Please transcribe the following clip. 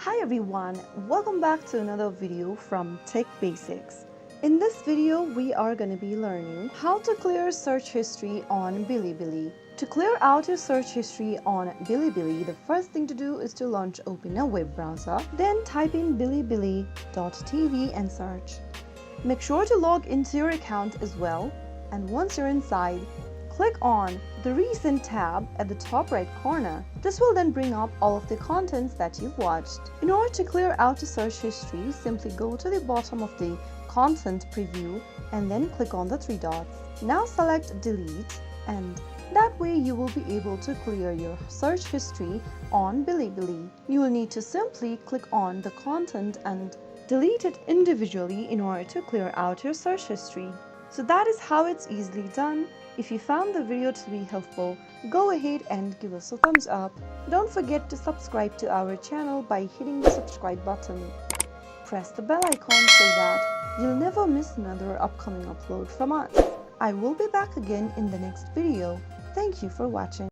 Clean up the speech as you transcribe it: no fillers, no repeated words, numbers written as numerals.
Hi everyone, welcome back to another video from Tech Basics. In this video, we are going to be learning how to clear search history on BiliBili. To clear out your search history on BiliBili, the first thing to do is to open a web browser, then type in bilibili.tv and search. Make sure to log into your account as well, and once you're inside, click on the Recent tab at the top right corner. This will then bring up all of the contents that you've watched. In order to clear out the search history, simply go to the bottom of the content preview and then click on the three dots. Now select Delete, and that way you will be able to clear your search history on BiliBili. You will need to simply click on the content and delete it individually in order to clear out your search history. So that is how it's easily done. If you found the video to be helpful, go ahead and give us a thumbs up. Don't forget to subscribe to our channel by hitting the subscribe button. Press the bell icon so that you'll never miss another upcoming upload from us. I will be back again in the next video. Thank you for watching.